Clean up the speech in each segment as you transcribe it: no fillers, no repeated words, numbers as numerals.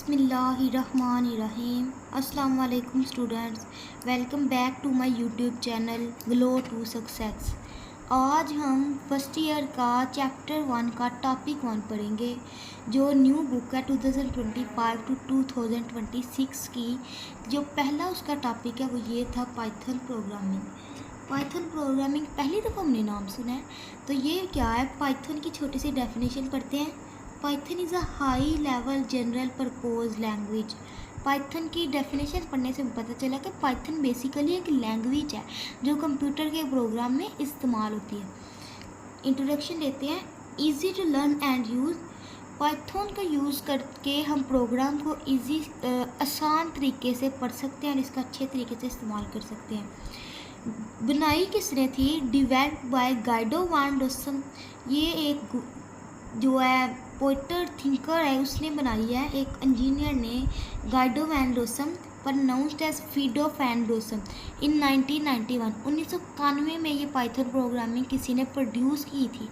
बिस्मिल्लाहिर्रहमानिर्रहीम। अस्सलाम वालेकुम students, welcome back to my YouTube channel Glow to Success. आज हम फर्स्ट ईयर का चैप्टर 1 का टॉपिक 1 पढ़ेंगे, जो न्यू बुक है 2025 टू 2026 की। जो पहला उसका टॉपिक है वो ये था पाइथन प्रोग्रामिंग। पाइथन प्रोग्रामिंग पहली दफ़ा हमने नाम सुना है, तो ये क्या है? पाइथन की छोटी सी डेफिनेशन पढ़ते हैं। Python is a high level general purpose language. Python की डेफिनेशन पढ़ने से पता चला कि पाइथन बेसिकली एक लैंग्वेज है जो कंप्यूटर के प्रोग्राम में इस्तेमाल होती है। इंट्रोडक्शन देते हैं। Easy to learn and use. Python का यूज़ करके हम प्रोग्राम को आसान तरीके से पढ़ सकते हैं और इसका अच्छे तरीके से इस्तेमाल कर सकते हैं। बनाई किसने थी? डिवेल्प बाय गाइडो वान रोसम। ये एक जो है पोइटर थिंकर है, उसने बनाई है, एक इंजीनियर ने, Guido van Rossum, pronounced as Fido van Rossum, in 1991 में ये पाइथन प्रोग्रामिंग किसी ने प्रोड्यूस की थी।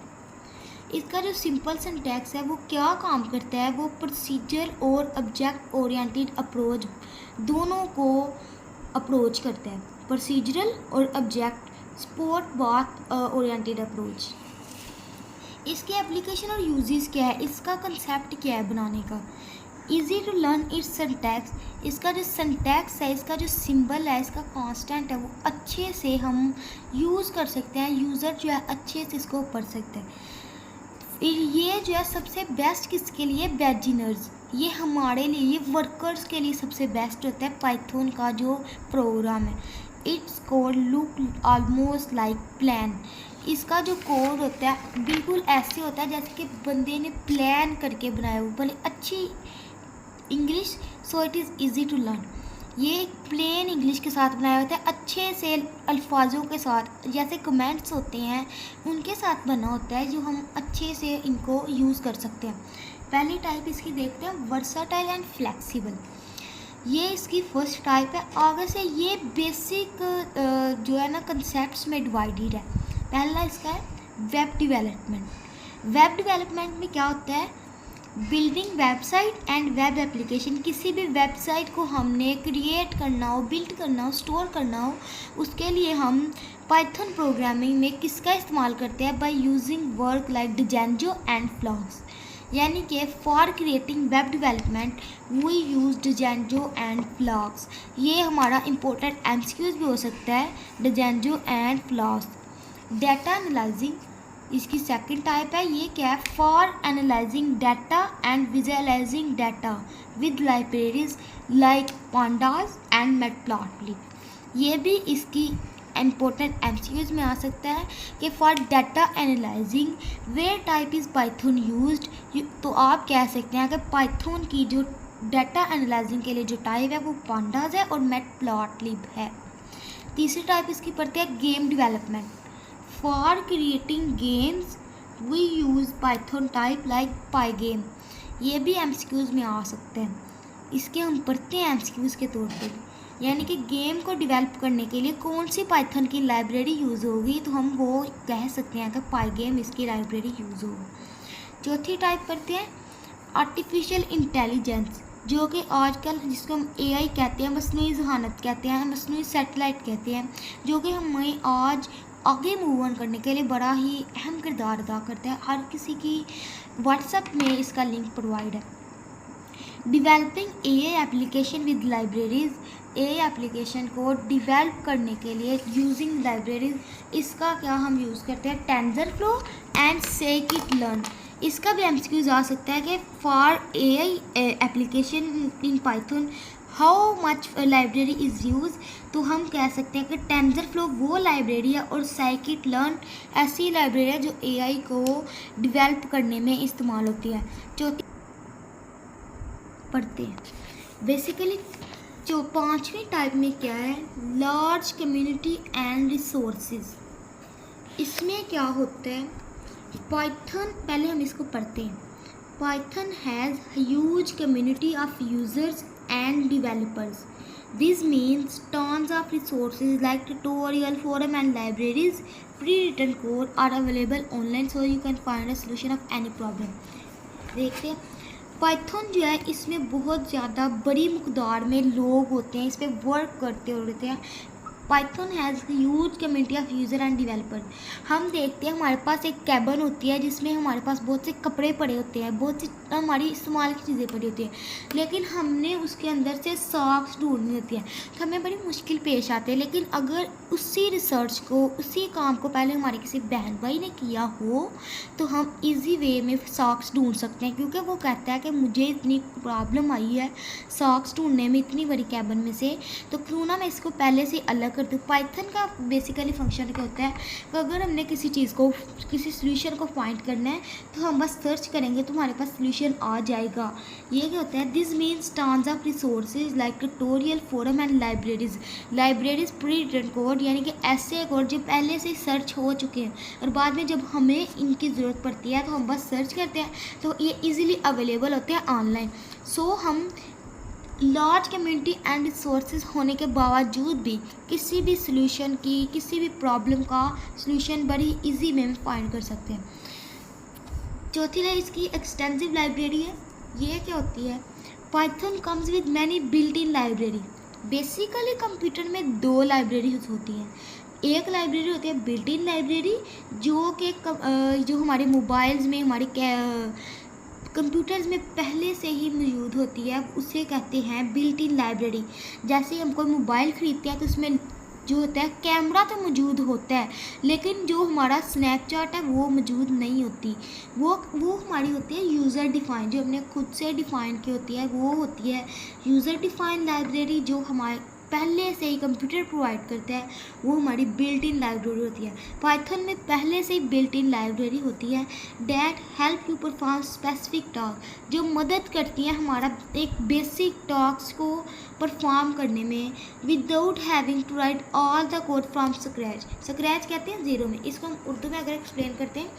इसका जो सिंपल सिंटैक्स है वो क्या काम करता है? वो प्रोसीजर और ऑब्जेक्ट ओरिएंटेड अप्रोच दोनों को अप्रोच करता है। प्रोसीजरल और ऑब्जेक्ट सपोर्ट बात ओरिएंटेड अप्रोच। इसके एप्लीकेशन और यूजेस क्या है? इसका कंसेप्ट क्या है बनाने का? Easy to learn its syntax. इसका जो सिंटैक्स है, इसका जो सिंबल है, इसका कांस्टेंट है, वो अच्छे से हम यूज़ कर सकते हैं। यूज़र जो है अच्छे से इसको पढ़ सकते हैं। ये जो है सबसे बेस्ट किसके लिए? बिगिनर्स। ये हमारे लिए, ये वर्कर्स के लिए सबसे बेस्ट होता है पाइथन का जो प्रोग्राम है। It's code look almost like plan. इसका जो कोड होता है बिल्कुल ऐसे होता है जैसे कि बंदे ने प्लान करके बनाया हो, भले अच्छी English, so it is easy to learn. ये एक प्लेन इंग्लिश के साथ बनाया होता है, अच्छे से अल्फाजों के साथ, जैसे कमेंट्स होते हैं उनके साथ बना होता है, जो हम अच्छे से इनको यूज़ कर सकते हैं। पहली टाइप इसकी देखते हैं, वर्साटाइल एंड फ्लेक्सिबल। ये इसकी फर्स्ट टाइप है। आगे से ये बेसिक जो है ना कंसेप्ट्स में डिवाइडेड है। पहला इसका है वेब डेवलपमेंट। वेब डेवलपमेंट में क्या होता है? Building website and web application. किसी भी वेबसाइट को हमने क्रिएट करना हो, बिल्ड करना हो, स्टोर करना हो, उसके लिए हम पाइथन प्रोग्रामिंग में किसका इस्तेमाल करते हैं? By using work like Django and Flask. यानी कि for creating web development we use Django and Flask. ये हमारा इंपॉर्टेंट एमसीक्यूज भी हो सकता है, Django and Flask. Data analysing इसकी सेकंड टाइप है। ये क्या है? For analysing data and visualising data with libraries like pandas and Matplotlib. ये भी इसकी इम्पोर्टेंट एमसीक्यूज में आ सकता है कि for data analysing where type is Python used. तो आप कह सकते हैं कि पाइथन की जो डाटा एनालाइजिंग के लिए जो टाइप है वो पांडास है और मैटप्लॉटलिब है। तीसरी टाइप इसकी पड़ती है game development. For creating games we use Python type like Pygame. ये भी एमसीक्यूज में आ सकते हैं। इसके हम पढ़ते हैं एमसीक्यूज के तौर पर, यानी कि गेम को डेवलप करने के लिए कौन सी पाइथन की लाइब्रेरी यूज़ होगी, तो हम वो कह सकते हैं कि पाइगेम इसकी लाइब्रेरी यूज़ होगी। चौथी टाइप पढ़ते हैं आर्टिफिशियल इंटेलिजेंस, जो कि आजकल जिसको हम एआई कहते हैं, मसनूई ज़हानत कहते हैं, मसनूई सैटेलाइट कहते हैं, जो कि हमें आज आगे मूव ऑन करने के लिए बड़ा ही अहम किरदार अदा करता है। हर किसी की व्हाट्सएप में इसका लिंक प्रोवाइड है। Developing AI application with libraries. AI application को डेवलप करने के लिए यूजिंग लाइब्रेरीज, इसका क्या हम यूज़ करते हैं? TensorFlow and scikit-learn। इसका भी एमसीक्यूज आ सकता है कि for AI application in Python how much library is use. तो हम कह सकते हैं कि टेंसरफ्लो वो लाइब्रेरी है और scikit-learn ऐसी लाइब्रेरी है जो एआई को डेवलप करने में इस्तेमाल होती है। चौथी पढ़ते हैं बेसिकली। जो पांचवी टाइप में क्या है? Large community and resources. इसमें क्या होता है? पाइथन, पहले हम इसको पढ़ते हैं। Python has huge community of users and developers. This means tons of resources like tutorial, forum and libraries. Pre-written code are available online, so you can find a solution of any problem. देखते हैं Python जो है इसमें बहुत ज़्यादा बड़ी मकदार में लोग होते हैं, इस पर वर्क करते होते हैं। Python has huge community of user end developer. हम देखते हैं हमारे पास एक कैबन होती है जिसमें हमारे पास बहुत से कपड़े पड़े होते हैं, बहुत सी हमारी इस्तेमाल की चीज़ें पड़ी होती हैं, लेकिन हमने उसके अंदर से सॉक्स ढूंढनी होती है तो हमें बड़ी मुश्किल पेश आती है। लेकिन अगर उसी रिसर्च को, उसी काम को पहले हमारे किसी बहन भाई ने किया हो तो हम इजी वे में सॉक्स ढूंढ सकते हैं, क्योंकि वो कहता है कि मुझे इतनी प्रॉब्लम आई है सॉक्स ढूंढने में इतनी बड़ी कैबन में से, तो क्यों ना मैं इसको पहले से अलग कर दूँ। पाइथन का बेसिकली फंक्शन क्या होता है कि अगर हमने किसी चीज़ को, किसी सोल्यूशन को फाइंड करना है तो हम बस सर्च करेंगे तो हमारे पास सोल्यूशन आ जाएगा। ये क्या होता है, this means tons of resources like tutorial, forum and libraries. Libraries pre written code, यानी कि ऐसे कोड जो पहले से सर्च हो चुके हैं और बाद में जब हमें इनकी ज़रूरत पड़ती है तो हम बस सर्च करते हैं, तो ये ईजिली अवेलेबल होते हैं ऑनलाइन। सो हम लार्ज कम्युनिटी एंड रिसोर्सेज होने के बावजूद भी किसी भी सॉल्यूशन की, किसी भी प्रॉब्लम का सॉल्यूशन बड़ी इजी में फाइंड कर सकते हैं। चौथी है इसकी एक्सटेंसिव लाइब्रेरी है। ये क्या होती है, Python comes with many built in library. Basically computer में दो लाइब्रेरीज होती हैं। एक लाइब्रेरी होती है बिल्ट इन लाइब्रेरी, जो हमारे मोबाइल्स में, हमारे कंप्यूटर्स में पहले से ही मौजूद होती है, उसे कहते हैं बिल्ट इन लाइब्रेरी। जैसे हम कोई मोबाइल ख़रीदते हैं तो उसमें जो होता है कैमरा तो मौजूद होता है, लेकिन जो हमारा स्नैपचैट है वो मौजूद नहीं होती। वो हमारी होती है यूज़र डिफ़ाइन, जो हमने खुद से डिफ़ाइन की होती है, वो होती है यूज़र डिफ़ाइन लाइब्रेरी। जो हमारे पहले से ही कंप्यूटर प्रोवाइड करता है वो हमारी बिल्ट इन लाइब्रेरी होती है। पाइथन में पहले से ही बिल्ट इन लाइब्रेरी होती है that help you perform specific task, जो मदद करती है हमारा एक बेसिक टास्क को परफॉर्म करने में without having to write all the code from scratch. Scratch कहते हैं ज़ीरो में। इसको हम उर्दू में अगर एक्सप्लेन करते हैं,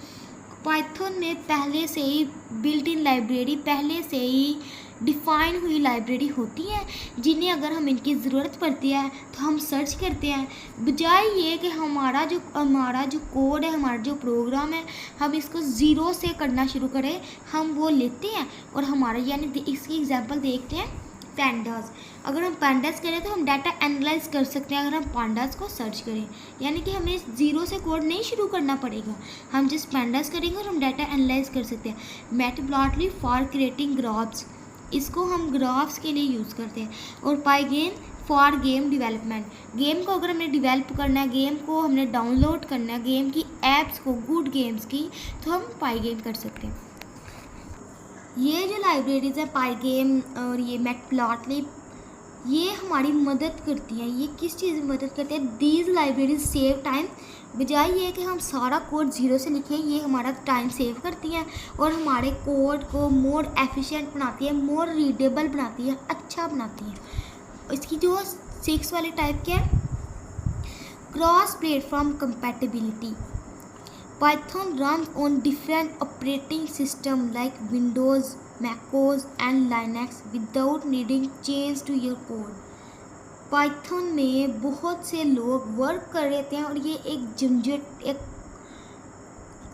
पाइथन में पहले से ही बिल्ट इन लाइब्रेरी, पहले से ही डिफ़ाइन हुई लाइब्रेरी होती है, जिन्हें अगर हम इनकी ज़रूरत पड़ती है तो हम सर्च करते हैं, बजाय ये कि हमारा जो कोड है, हमारा जो प्रोग्राम है, हम इसको ज़ीरो से करना शुरू करें। हम वो लेते हैं और हमारा, यानी इसकी एग्जांपल देखते हैं पैंडास। अगर हम पैंडास करें तो हम डाटा एनालाइज कर सकते हैं अगर हम पैंडास को सर्च करें, यानी कि हमें ज़ीरो से कोड नहीं शुरू करना पड़ेगा, हम जिस पैंडास करेंगे और हम डाटा एनालाइज कर सकते हैं। मैटप्लॉटली फॉर क्रिएटिंग ग्राफ्स, इसको हम ग्राफ्स के लिए यूज़ करते हैं। और पाइगेन फॉर गेम डेवलपमेंट, गेम को अगर हमने डेवलप करना है, गेम को हमने डाउनलोड करना है, गेम की एप्स को, गुड गेम्स की, तो हम पाइगेन कर सकते हैं। ये जो लाइब्रेरीज़ है पाइगेम और ये मैटप्लॉटली, ये हमारी मदद करती हैं। ये किस चीज़ में मदद करती है, दीज लाइब्रेरीज सेव टाइम। बजाय ये कि हम सारा कोड ज़ीरो से लिखें, ये हमारा टाइम सेव करती हैं और हमारे कोड को मोर एफिशिएंट बनाती है, मोर रीडेबल बनाती है, अच्छा बनाती है। इसकी जो 6 वाली टाइप क्या है, cross platform compatibility. Python runs on different operating systems like Windows, MacOS and Linux without needing change to your code. Python में बहुत से लोग वर्क कर रहे थे और ये एक झंझट, एक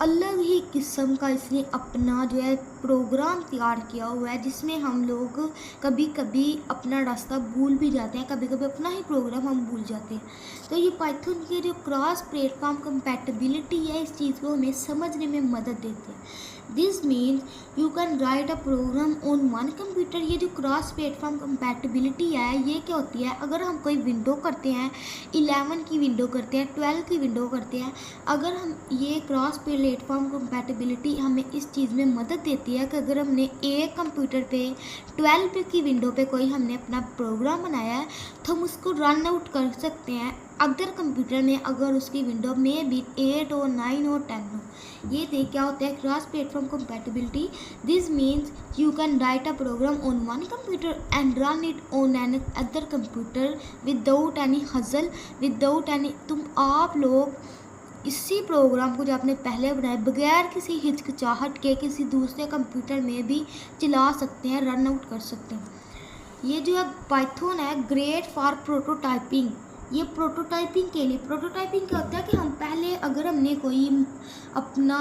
अलग ही किस्म का इसने अपना जो है प्रोग्राम तैयार किया हुआ है, जिसमें हम लोग कभी कभी अपना रास्ता भूल भी जाते हैं, कभी कभी अपना ही प्रोग्राम हम भूल जाते हैं। तो ये पाइथन की जो क्रॉस प्लेटफॉर्म कंपैटिबिलिटी है, इस चीज़ को हमें समझने में मदद देती है। This means you can write a program on one computer. ये जो क्रॉस प्लेटफॉर्म कंपैटिबिलिटी है, ये क्या होती है, अगर हम कोई विंडो करते हैं, 11 की विंडो करते हैं, 12 की विंडो करते हैं, अगर हम ये क्रॉस प्लेटफॉर्म कंपैटिबिलिटी हमें इस चीज़ में मदद देती है कि अगर हमने एक कंप्यूटर पे 12 की विंडो पे कोई हमने अपना प्रोग्राम बनाया है तो हम उसको रन आउट कर सकते हैं अदर कंप्यूटर में, अगर उसकी विंडो में भी 8 हो, 9 हो, 10 हो। ये देख क्या होता है cross platform compatibility. This means you can write a program on one computer and run it on another computer without any hassle, without any, आप लोग इसी प्रोग्राम को जो आपने पहले बनाया बगैर किसी हिचकिचाहट के किसी दूसरे कंप्यूटर में भी चला सकते हैं, रन आउट कर सकते हैं। ये जो है पाइथन है ग्रेट फॉर प्रोटोटाइपिंग। ये प्रोटोटाइपिंग के लिए, प्रोटोटाइपिंग क्या होता है कि हम पहले अगर हमने कोई अपना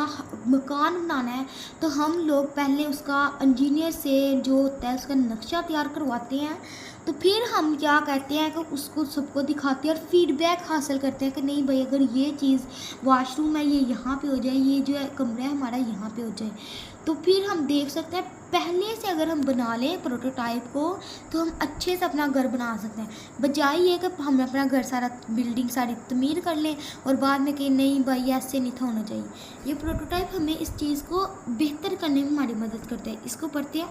मकान बनाना है तो हम लोग पहले उसका इंजीनियर से जो होता है उसका नक्शा तैयार करवाते हैं, तो फिर हम क्या कहते हैं कि उसको सबको दिखाते हैं और फीडबैक हासिल करते हैं कि नहीं भाई अगर ये चीज़ वॉशरूम है ये यहाँ पे हो जाए, ये जो है कमरा है हमारा यहाँ पे हो जाए, तो फिर हम देख सकते हैं पहले से अगर हम बना लें प्रोटोटाइप को तो हम अच्छे से अपना घर बना सकते हैं, बजाय ये कि हम अपना घर सारा बिल्डिंग सारी तमीर कर लें और बाद में कहें नहीं भाई ऐसे नहीं था होना चाहिए। ये प्रोटोटाइप हमें इस चीज़ को बेहतर करने में हमारी मदद करता है। इसको पढ़ते हैं।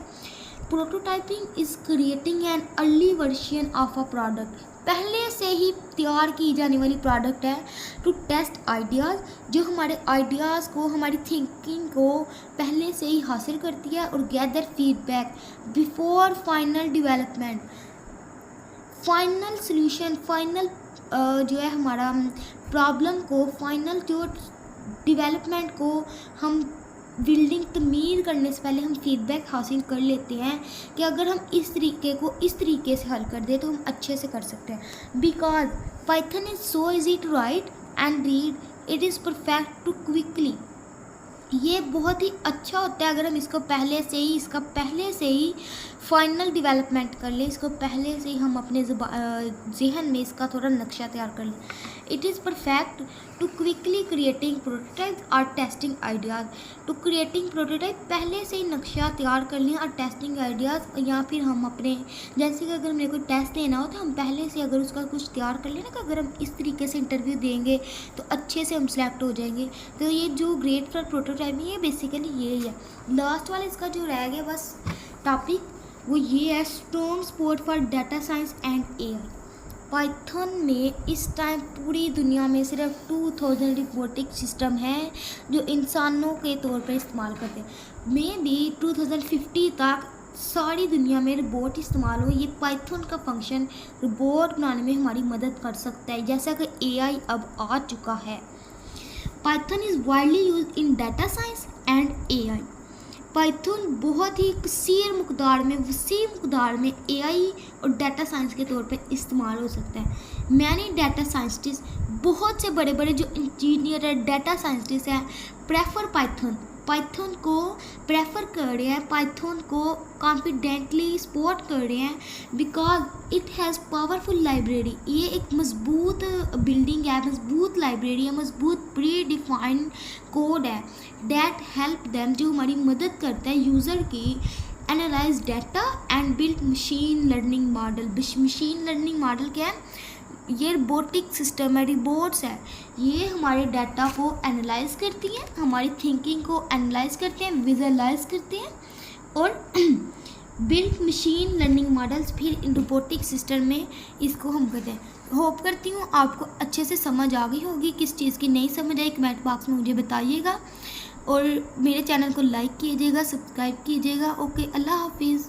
Prototyping is creating an early version of a product, पहले से ही तैयार की जाने वाली प्रोडक्ट है। टू टेस्ट आइडियाज़, जो हमारे आइडियाज़ को हमारी थिंकिंग को पहले से ही हासिल करती है। और gather feedback before final development, final solution, final जो है हमारा प्रॉब्लम को, फाइनल जो डेवलपमेंट को हम बिल्डिंग तमीर करने से पहले हम फीडबैक हासिल कर लेते हैं कि अगर हम इस तरीके को इस तरीके से हल कर दें तो हम अच्छे से कर सकते हैं। Because Python is so easy to write and read, it is perfect to quickly. ये बहुत ही अच्छा होता है अगर हम इसका पहले से ही फाइनल डेवलपमेंट कर लें, इसको पहले से ही हम अपने जहन में इसका थोड़ा नक्शा तैयार कर लें। It is perfect to quickly creating prototype और testing ideas. To creating prototype, पहले से ही नक्शा तैयार कर लें, और टेस्टिंग आइडियाज़, या फिर हम अपने जैसे कि अगर मेरे को टेस्ट देना हो तो हम पहले से अगर उसका कुछ तैयार कर लें ना कि अगर हम इस तरीके से इंटरव्यू देंगे तो अच्छे से हम सेलेक्ट हो जाएंगे। तो ये जो ग्रेट फॉर प्रोटोटाइपिंग है बेसिकली यही है। लास्ट वाला इसका जो रह गया बस टॉपिक वो ये है, strong support for data science and AI. Python में इस टाइम पूरी दुनिया में सिर्फ 2000 रोबोटिक सिस्टम है जो इंसानों के तौर पर इस्तेमाल करते हैं। मे बी 2050 तक सारी दुनिया में रोबोट इस्तेमाल हो। ये पाइथन का फंक्शन रोबोट बनाने में हमारी मदद कर सकता है, जैसा कि एआई अब आ चुका है। Python is widely use in data science and AI. Python बहुत ही वसीर मकदार में एआई और डाटा साइंस के तौर पे इस्तेमाल हो सकता है। मैंने डाटा साइंटिस्ट, बहुत से बड़े बड़े जो इंजीनियर है डाटा साइंटिस्ट हैं, प्रेफर पाइथन को प्रेफर कर रहे हैं, पाइथन को कॉन्फिडेंटली सपोर्ट कर रहे हैं, because it has powerful library. ये एक मजबूत बिल्डिंग है, मजबूत लाइब्रेरी है, मजबूत प्री डिफाइंड कोड है दैट हेल्प देम, जो हमारी मदद करता है यूज़र की analyse data and build machine learning model. Machine learning model क्या है? ये रोबोटिक सिस्टम है, रोबोट्स है, ये हमारे डाटा को एनालाइज करती हैं, हमारी थिंकिंग को एनालाइज करते हैं, विजुअलाइज करते हैं और बिल्ड मशीन लर्निंग मॉडल्स फिर इन रोबोटिक सिस्टम में इसको हम करते हैं। होप करती हूँ आपको अच्छे से समझ आ गई होगी। किस चीज़ की नहीं समझ आई कमेंट बॉक्स में मुझे बताइएगा और मेरे चैनल को लाइक कीजिएगा, सब्सक्राइब कीजिएगा। ओके, अल्लाह हाफिज़।